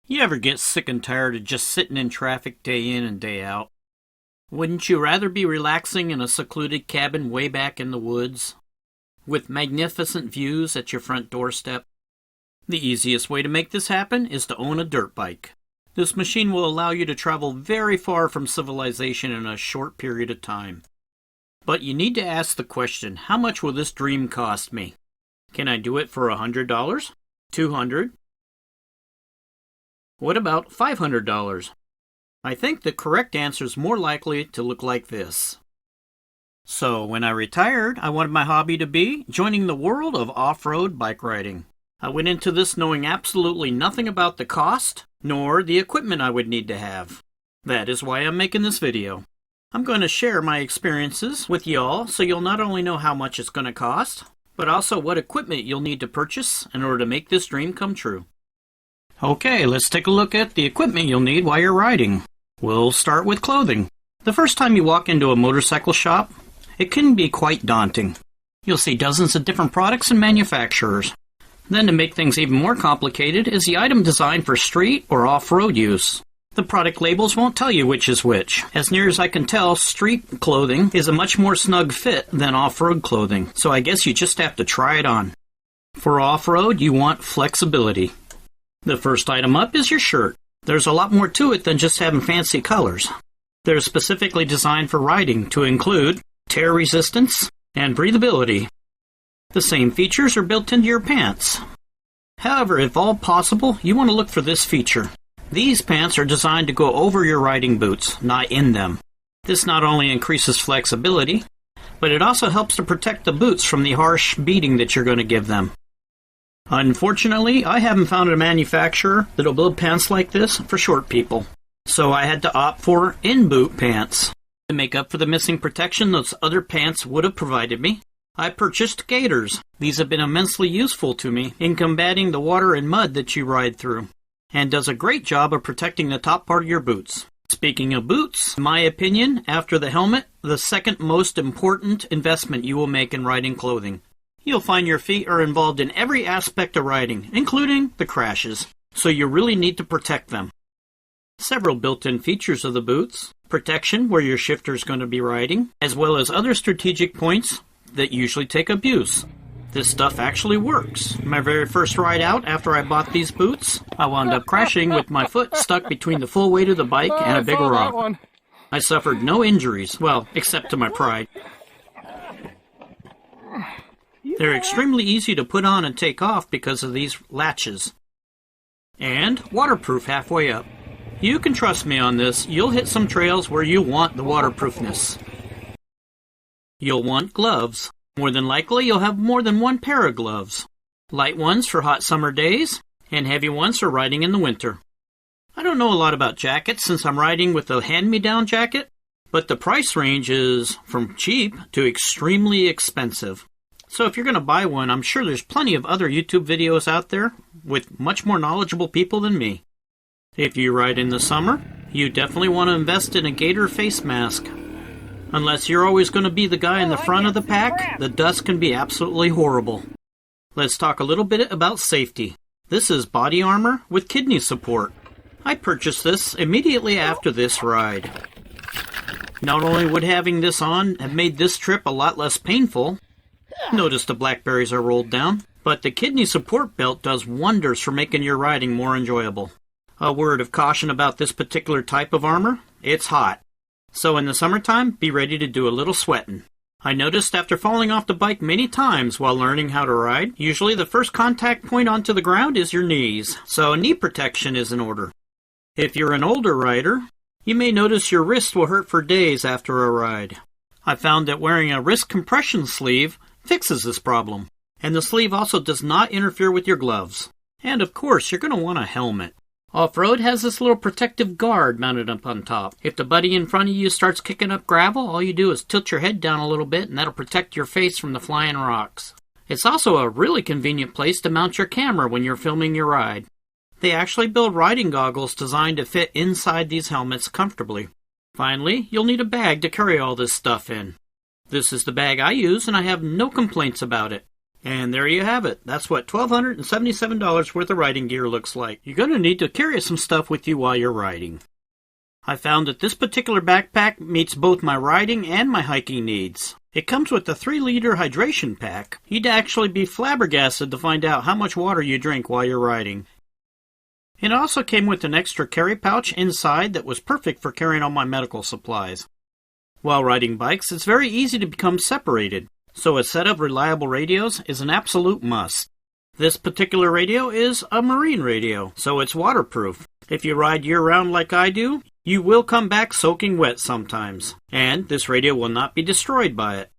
You ever get sick and tired of just sitting in traffic day in and day out? Wouldn't you rather be relaxing in a secluded cabin way back in the woods, with magnificent views at your front doorstep? The easiest way to make this happen is to own a dirt bike. This machine will allow you to travel very far from civilization in a short period of time. But you need to ask the question, how much will this dream cost me? Can I do it for $100? $200? What about $500? I think the correct answer is more likely to look like this. So, when I retired, I wanted my hobby to be joining the world of off-road bike riding. I went into this knowing absolutely nothing about the cost, nor the equipment I would need to have. That is why I'm making this video. I'm going to share my experiences with y'all so you'll not only know how much it's going to cost, but also what equipment you'll need to purchase in order to make this dream come true. Okay, let's take a look at the equipment you'll need while you're riding. We'll start with clothing. The first time you walk into a motorcycle shop, it can be quite daunting. You'll see dozens of different products and manufacturers. Then to make things even more complicated is the item designed for street or off-road use. The product labels won't tell you which is which. As near as I can tell, street clothing is a much more snug fit than off-road clothing, so I guess you just have to try it on. For off-road, you want flexibility. The first item up is your shirt. There's a lot more to it than just having fancy colors. They're specifically designed for riding to include tear resistance and breathability. The same features are built into your pants. However, if all possible, you want to look for this feature. These pants are designed to go over your riding boots, not in them. This not only increases flexibility, but it also helps to protect the boots from the harsh beating that you're going to give them. Unfortunately, I haven't found a manufacturer that'll build pants like this for short people, so I had to opt for in-boot pants. To make up for the missing protection those other pants would have provided me, I purchased gaiters. These have been immensely useful to me in combating the water and mud that you ride through, and does a great job of protecting the top part of your boots. Speaking of boots, in my opinion, after the helmet, the second most important investment you will make in riding clothing. You'll find your feet are involved in every aspect of riding, including the crashes, so you really need to protect them. Several built-in features of the boots: protection where your shifter is going to be riding, as well as other strategic points that usually take abuse. This stuff actually works. My very first ride out after I bought these boots, I wound up crashing with my foot stuck between the full weight of the bike and a big rock. I suffered no injuries, well, except to my pride. They're extremely easy to put on and take off because of these latches. And waterproof halfway up. You can trust me on this, you'll hit some trails where you want the waterproofness. You'll want gloves. More than likely, you'll have more than one pair of gloves. Light ones for hot summer days, and heavy ones for riding in the winter. I don't know a lot about jackets since I'm riding with a hand-me-down jacket, but the price range is from cheap to extremely expensive. So if you're going to buy one, I'm sure there's plenty of other YouTube videos out there with much more knowledgeable people than me. If you ride in the summer, you definitely want to invest in a gaiter face mask. Unless you're always going to be the guy in the front of the pack, the dust can be absolutely horrible. Let's talk a little bit about safety. This is body armor with kidney support. I purchased this immediately after this ride. Not only would having this on have made this trip a lot less painful, notice the blackberries are rolled down, but the kidney support belt does wonders for making your riding more enjoyable. A word of caution about this particular type of armor: it's hot. So in the summertime, be ready to do a little sweating. I noticed after falling off the bike many times while learning how to ride, usually the first contact point onto the ground is your knees, so knee protection is in order. If you're an older rider, you may notice your wrist will hurt for days after a ride. I found that wearing a wrist compression sleeve fixes this problem, and the sleeve also does not interfere with your gloves. And of course, you're going to want a helmet. Off-road has this little protective guard mounted up on top. If the buddy in front of you starts kicking up gravel, all you do is tilt your head down a little bit and that'll protect your face from the flying rocks. It's also a really convenient place to mount your camera when you're filming your ride. They actually build riding goggles designed to fit inside these helmets comfortably. Finally, you'll need a bag to carry all this stuff in. This is the bag I use and I have no complaints about it. And there you have it. That's what $1,277 worth of riding gear looks like. You're going to need to carry some stuff with you while you're riding. I found that this particular backpack meets both my riding and my hiking needs. It comes with a 3-liter hydration pack. You'd actually be flabbergasted to find out how much water you drink while you're riding. It also came with an extra carry pouch inside that was perfect for carrying all my medical supplies. While riding bikes, it's very easy to become separated, so a set of reliable radios is an absolute must. This particular radio is a marine radio, so it's waterproof. If you ride year-round like I do, you will come back soaking wet sometimes, and this radio will not be destroyed by it.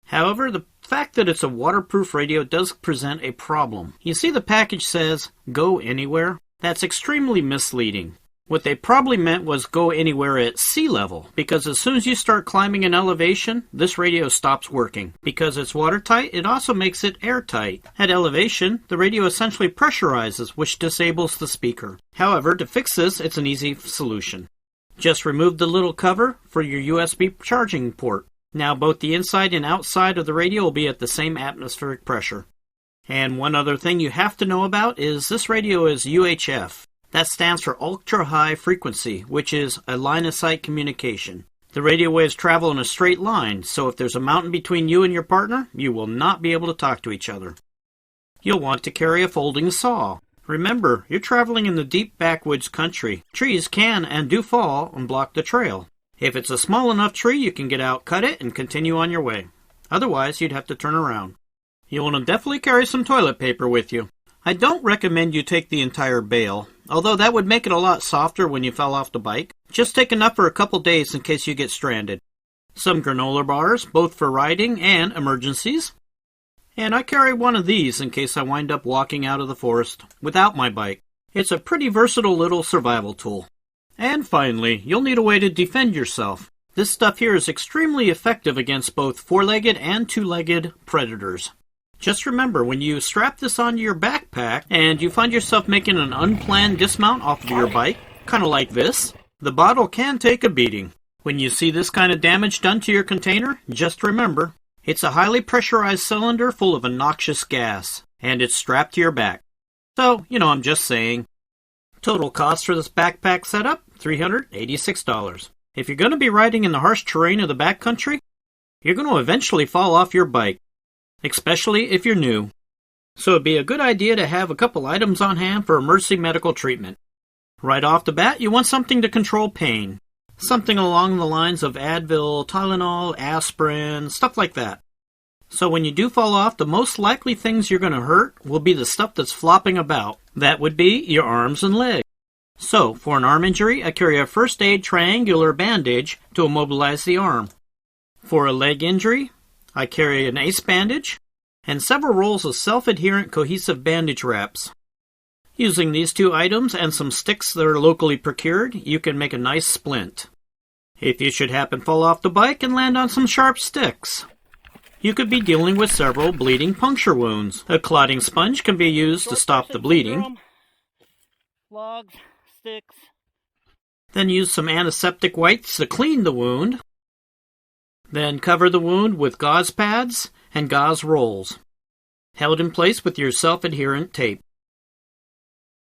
However, the fact that it's a waterproof radio does present a problem. You see the package says, "Go anywhere." That's extremely misleading. What they probably meant was go anywhere at sea level, because as soon as you start climbing an elevation, this radio stops working. Because it's watertight, it also makes it airtight. At elevation, the radio essentially pressurizes, which disables the speaker. However, to fix this, it's an easy solution. Just remove the little cover for your USB charging port. Now both the inside and outside of the radio will be at the same atmospheric pressure. And one other thing you have to know about is this radio is UHF. That stands for ultra high frequency, which is a line of sight communication. The radio waves travel in a straight line, so if there's a mountain between you and your partner, you will not be able to talk to each other. You'll want to carry a folding saw. Remember, you're traveling in the deep backwoods country. Trees can and do fall and block the trail. If it's a small enough tree, you can get out, cut it, and continue on your way. Otherwise, you'd have to turn around. You'll want to definitely carry some toilet paper with you. I don't recommend you take the entire bale, although that would make it a lot softer when you fell off the bike. Just take enough for a couple days in case you get stranded. Some granola bars, both for riding and emergencies. And I carry one of these in case I wind up walking out of the forest without my bike. It's a pretty versatile little survival tool. And finally, you'll need a way to defend yourself. This stuff here is extremely effective against both four-legged and two-legged predators. Just remember, when you strap this onto your backpack and you find yourself making an unplanned dismount off of your bike, kind of like this, the bottle can take a beating. When you see this kind of damage done to your container, just remember, it's a highly pressurized cylinder full of a noxious gas, and it's strapped to your back. So, I'm just saying. Total cost for this backpack setup, $386. If you're going to be riding in the harsh terrain of the backcountry, you're going to eventually fall off your bike, especially if you're new. So it'd be a good idea to have a couple items on hand for emergency medical treatment. Right off the bat, you want something to control pain. Something along the lines of Advil, Tylenol, aspirin, stuff like that. So when you do fall off, the most likely things you're going to hurt will be the stuff that's flopping about. That would be your arms and legs. So, for an arm injury, I carry a first aid triangular bandage to immobilize the arm. For a leg injury, I carry an ace bandage and several rolls of self-adherent cohesive bandage wraps. Using these two items and some sticks that are locally procured, you can make a nice splint. If you should happen to fall off the bike and land on some sharp sticks, you could be dealing with several bleeding puncture wounds. A clotting sponge can be used to stop the bleeding. Logs, sticks. Then use some antiseptic wipes to clean the wound. Then cover the wound with gauze pads and gauze rolls, held in place with your self-adherent tape.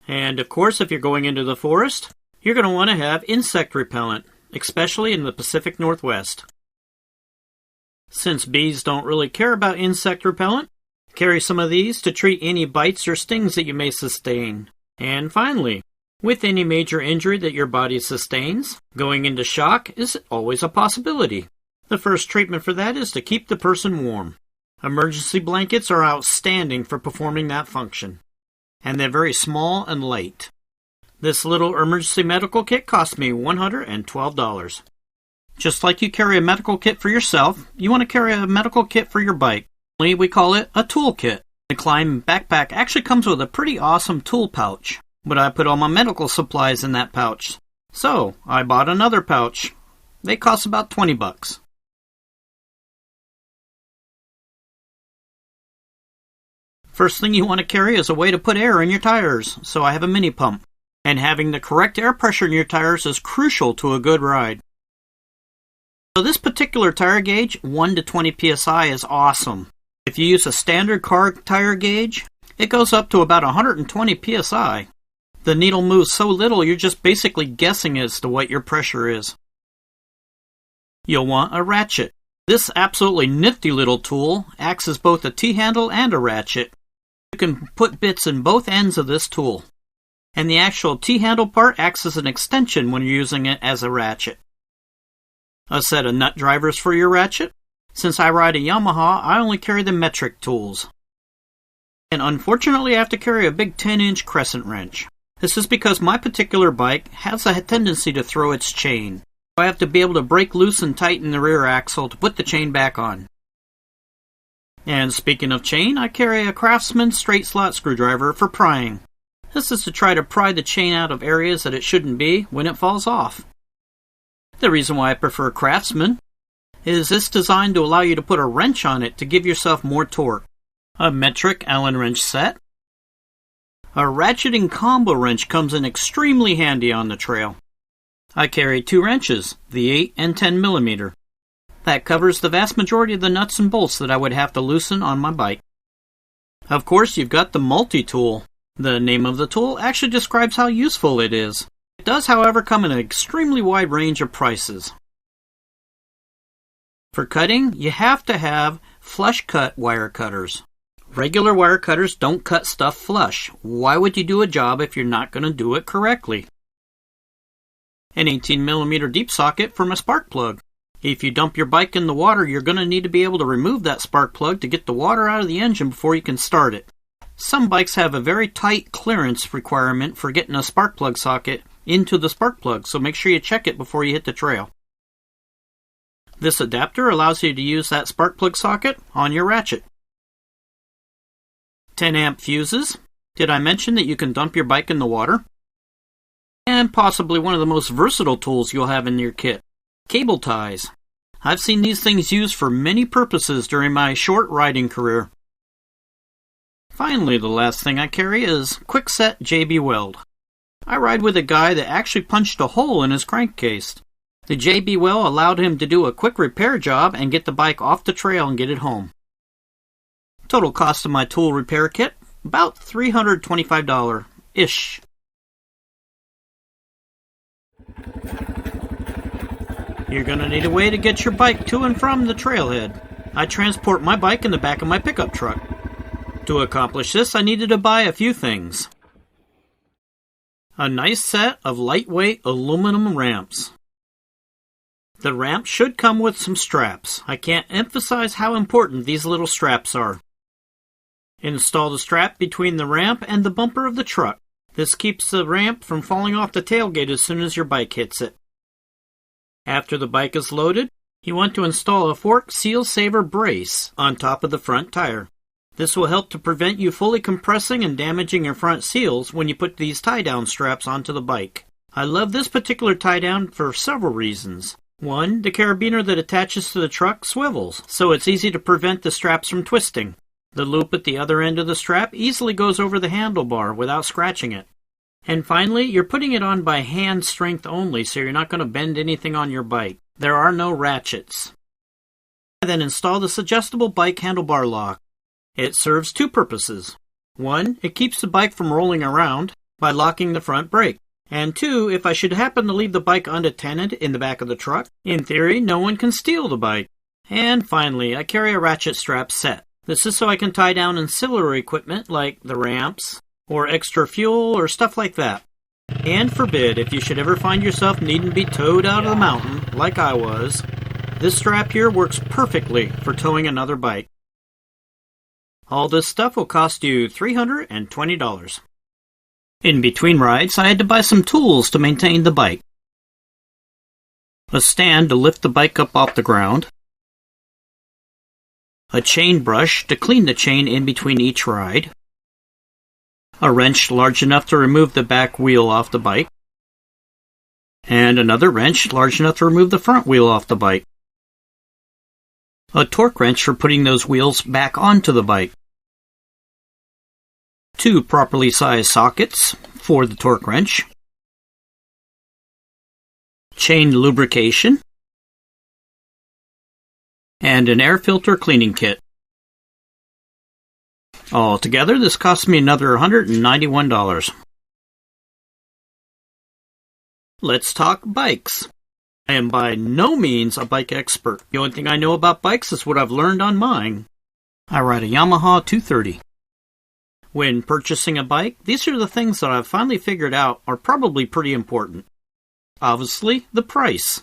And of course, if you're going into the forest, you're going to want to have insect repellent, especially in the Pacific Northwest. Since bees don't really care about insect repellent, carry some of these to treat any bites or stings that you may sustain. And finally, with any major injury that your body sustains, going into shock is always a possibility. The first treatment for that is to keep the person warm. Emergency blankets are outstanding for performing that function. And they're very small and light. This little emergency medical kit cost me $112. Just like you carry a medical kit for yourself, you want to carry a medical kit for your bike. We call it a tool kit. The Climb backpack actually comes with a pretty awesome tool pouch, but I put all my medical supplies in that pouch. So, I bought another pouch. They cost about $20. First thing you want to carry is a way to put air in your tires, so I have a mini pump. And having the correct air pressure in your tires is crucial to a good ride. So this particular tire gauge, 1 to 20 psi, is awesome. If you use a standard car tire gauge, it goes up to about 120 psi. The needle moves so little you're just basically guessing as to what your pressure is. You'll want a ratchet. This absolutely nifty little tool acts as both a T-handle and a ratchet. You can put bits in both ends of this tool, and the actual T-handle part acts as an extension when you're using it as a ratchet. A set of nut drivers for your ratchet. Since I ride a Yamaha, I only carry the metric tools. And unfortunately I have to carry a big 10-inch crescent wrench. This is because my particular bike has a tendency to throw its chain. I have to be able to break loose and tighten the rear axle to put the chain back on. And speaking of chain, I carry a Craftsman straight slot screwdriver for prying. This is to try to pry the chain out of areas that it shouldn't be when it falls off. The reason why I prefer Craftsman is this designed to allow you to put a wrench on it to give yourself more torque. A metric Allen wrench set. A ratcheting combo wrench comes in extremely handy on the trail. I carry 2 wrenches, the 8 and 10 millimeter. That covers the vast majority of the nuts and bolts that I would have to loosen on my bike. Of course, you've got the multi-tool. The name of the tool actually describes how useful it is. It does, however, come in an extremely wide range of prices. For cutting, you have to have flush cut wire cutters. Regular wire cutters don't cut stuff flush. Why would you do a job if you're not going to do it correctly? An 18mm deep socket from a spark plug. If you dump your bike in the water, you're going to need to be able to remove that spark plug to get the water out of the engine before you can start it. Some bikes have a very tight clearance requirement for getting a spark plug socket into the spark plug, so make sure you check it before you hit the trail. This adapter allows you to use that spark plug socket on your ratchet. 10 amp fuses. Did I mention that you can dump your bike in the water? And possibly one of the most versatile tools you'll have in your kit. Cable ties. I've seen these things used for many purposes during my short riding career. Finally, the last thing I carry is quickset JB Weld. I ride with a guy that actually punched a hole in his crankcase. The JB Weld allowed him to do a quick repair job and get the bike off the trail and get it home. Total cost of my tool repair kit, about $325-ish. You're going to need a way to get your bike to and from the trailhead. I transport my bike in the back of my pickup truck. To accomplish this, I needed to buy a few things. A nice set of lightweight aluminum ramps. The ramp should come with some straps. I can't emphasize how important these little straps are. Install the strap between the ramp and the bumper of the truck. This keeps the ramp from falling off the tailgate as soon as your bike hits it. After the bike is loaded, you want to install a fork seal saver brace on top of the front tire. This will help to prevent you fully compressing and damaging your front seals when you put these tie-down straps onto the bike. I love this particular tie-down for several reasons. One, the carabiner that attaches to the truck swivels, so it's easy to prevent the straps from twisting. The loop at the other end of the strap easily goes over the handlebar without scratching it. And finally, you're putting it on by hand strength only, so you're not going to bend anything on your bike. There are no ratchets. Then install this adjustable bike handlebar lock. It serves 2 purposes. 1, it keeps the bike from rolling around by locking the front brake. And 2, if I should happen to leave the bike unattended in the back of the truck, in theory, no one can steal the bike. And finally, I carry a ratchet strap set. This is so I can tie down ancillary equipment like the ramps, or extra fuel, or stuff like that. And forbid, if you should ever find yourself needing to be towed out of the mountain, like I was, this strap here works perfectly for towing another bike. All this stuff will cost you $320. In between rides, I had to buy some tools to maintain the bike. A stand to lift the bike up off the ground. A chain brush to clean the chain in between each ride. A wrench large enough to remove the back wheel off the bike. And another wrench large enough to remove the front wheel off the bike. A torque wrench for putting those wheels back onto the bike. 2 properly sized sockets for the torque wrench. Chain lubrication. And an air filter cleaning kit. Altogether, this cost me another $191. Let's talk bikes. I am by no means a bike expert. The only thing I know about bikes is what I've learned on mine. I ride a Yamaha 230. When purchasing a bike, these are the things that I've finally figured out are probably pretty important. Obviously, the price.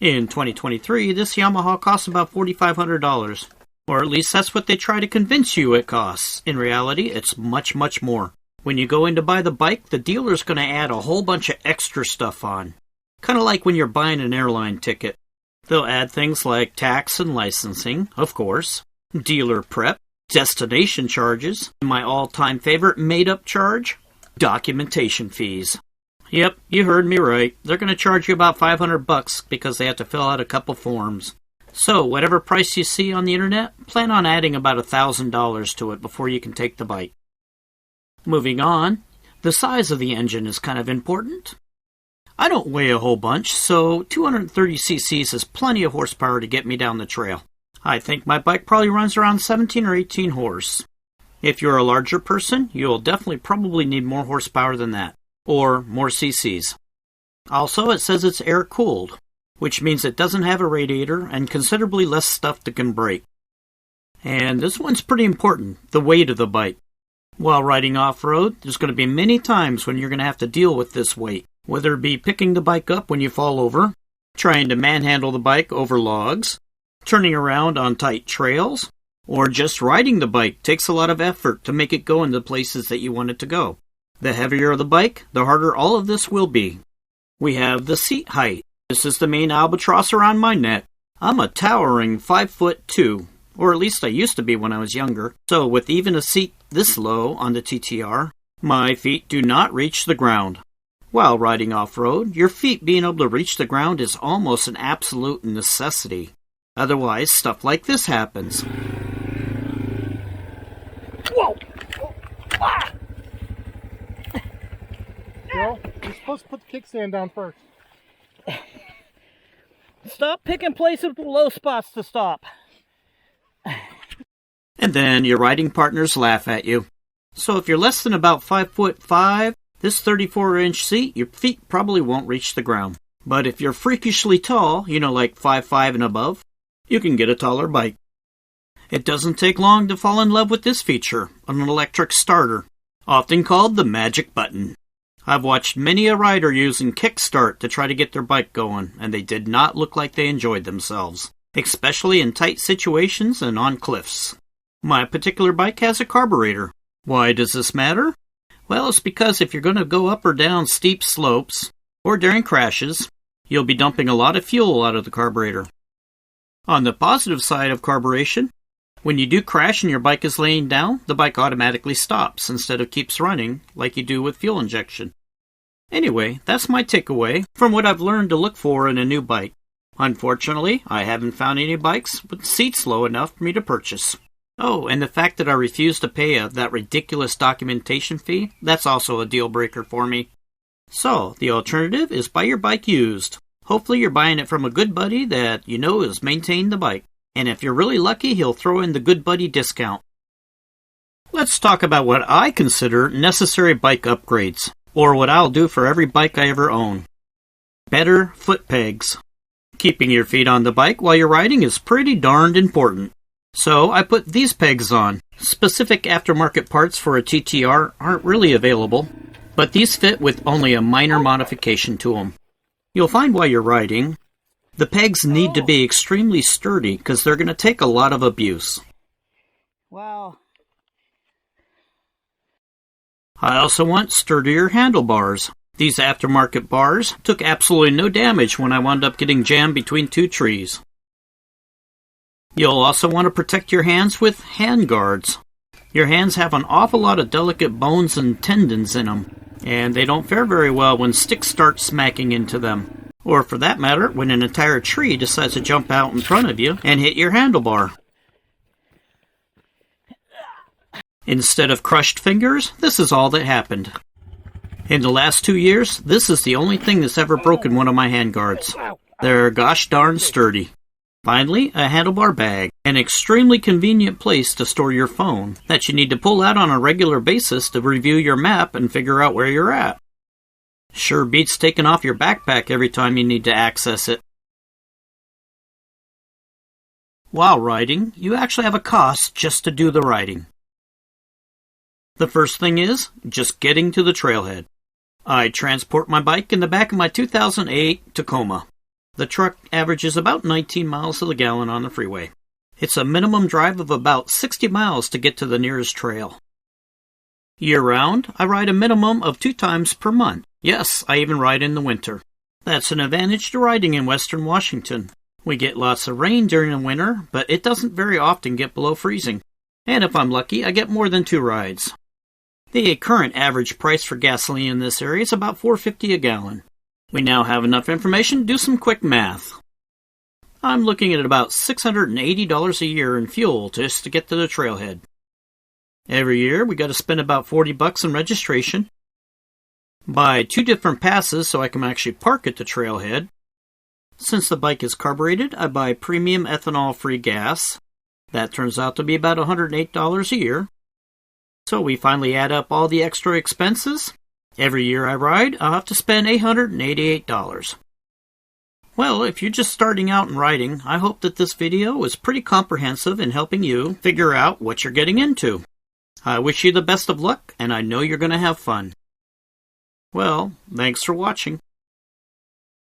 In 2023, this Yamaha costs about $4,500. Or at least that's what they try to convince you it costs. In reality, it's much, much more. When you go in to buy the bike, the dealer's going to add a whole bunch of extra stuff on. Kind of like when you're buying an airline ticket. They'll add things like tax and licensing, of course, dealer prep, destination charges, and my all-time favorite made-up charge, documentation fees. Yep, you heard me right. They're going to charge you about $500 because they have to fill out a couple forms. So, whatever price you see on the internet, plan on adding about $1,000 to it before you can take the bike. Moving on, the size of the engine is kind of important. I don't weigh a whole bunch, so 230 cc's is plenty of horsepower to get me down the trail. I think my bike probably runs around 17 or 18 horse. If you're a larger person, you'll definitely probably need more horsepower than that, or more cc's. Also, it says it's air-cooled, which means it doesn't have a radiator and considerably less stuff that can break. And this one's pretty important, the weight of the bike. While riding off-road, there's going to be many times when you're going to have to deal with this weight, whether it be picking the bike up when you fall over, trying to manhandle the bike over logs, turning around on tight trails, or just riding the bike takes a lot of effort to make it go in the places that you want it to go. The heavier the bike, the harder all of this will be. We have the seat height. This is the main albatross around my neck. I'm a towering 5'2", or at least I used to be when I was younger. So with even a seat this low on the TTR, my feet do not reach the ground. While riding off-road, your feet being able to reach the ground is almost an absolute necessity. Otherwise, stuff like this happens. Whoa! Ah! Girl, you're supposed to put the kickstand down first. Stop picking places with low spots to stop. And then your riding partners laugh at you. So if you're less than about 5'5", this 34-inch seat, your feet probably won't reach the ground. But if you're freakishly tall, like 5'5" and above, you can get a taller bike. It doesn't take long to fall in love with this feature, an electric starter, often called the magic button. I've watched many a rider using kickstart to try to get their bike going, and they did not look like they enjoyed themselves, especially in tight situations and on cliffs. My particular bike has a carburetor. Why does this matter? Well, it's because if you're going to go up or down steep slopes, or during crashes, you'll be dumping a lot of fuel out of the carburetor. On the positive side of carburation, when you do crash and your bike is laying down, the bike automatically stops instead of keeps running like you do with fuel injection. Anyway, that's my takeaway from what I've learned to look for in a new bike. Unfortunately, I haven't found any bikes with seats low enough for me to purchase. Oh, and the fact that I refuse to pay that ridiculous documentation fee, that's also a deal breaker for me. So, the alternative is buy your bike used. Hopefully you're buying it from a good buddy that you know has maintained the bike. And if you're really lucky, he'll throw in the good buddy discount. Let's talk about what I consider necessary bike upgrades, or what I'll do for every bike I ever own. Better foot pegs. Keeping your feet on the bike while you're riding is pretty darned important. So I put these pegs on. Specific aftermarket parts for a TTR aren't really available, but these fit with only a minor modification to them. You'll find while you're riding, the pegs need to be extremely sturdy because they're going to take a lot of abuse. Wow. I also want sturdier handlebars. These aftermarket bars took absolutely no damage when I wound up getting jammed between two trees. You'll also want to protect your hands with hand guards. Your hands have an awful lot of delicate bones and tendons in them, and they don't fare very well when sticks start smacking into them. Or for that matter, when an entire tree decides to jump out in front of you and hit your handlebar. Instead of crushed fingers, this is all that happened. In the last 2 years, this is the only thing that's ever broken one of my handguards. They're gosh darn sturdy. Finally, a handlebar bag. An extremely convenient place to store your phone that you need to pull out on a regular basis to review your map and figure out where you're at. Sure beats taking off your backpack every time you need to access it. While riding, you actually have a cost just to do the riding. The first thing is just getting to the trailhead. I transport my bike in the back of my 2008 Tacoma. The truck averages about 19 miles to the gallon on the freeway. It's a minimum drive of about 60 miles to get to the nearest trail. Year-round, I ride a minimum of 2 times per month. Yes, I even ride in the winter. That's an advantage to riding in western Washington. We get lots of rain during the winter, but it doesn't very often get below freezing. And if I'm lucky, I get more than 2 rides. The current average price for gasoline in this area is about $4.50 a gallon. We now have enough information to do some quick math. I'm looking at about $680 a year in fuel just to get to the trailhead. Every year, we got to spend about $40 in registration, buy 2 different passes so I can actually park at the trailhead. Since the bike is carbureted, I buy premium ethanol-free gas. That turns out to be about $108 a year. So we finally add up all the extra expenses. Every year I ride, I'll have to spend $888. Well, if you're just starting out in riding, I hope that this video was pretty comprehensive in helping you figure out what you're getting into. I wish you the best of luck, and I know you're going to have fun. Well, thanks for watching.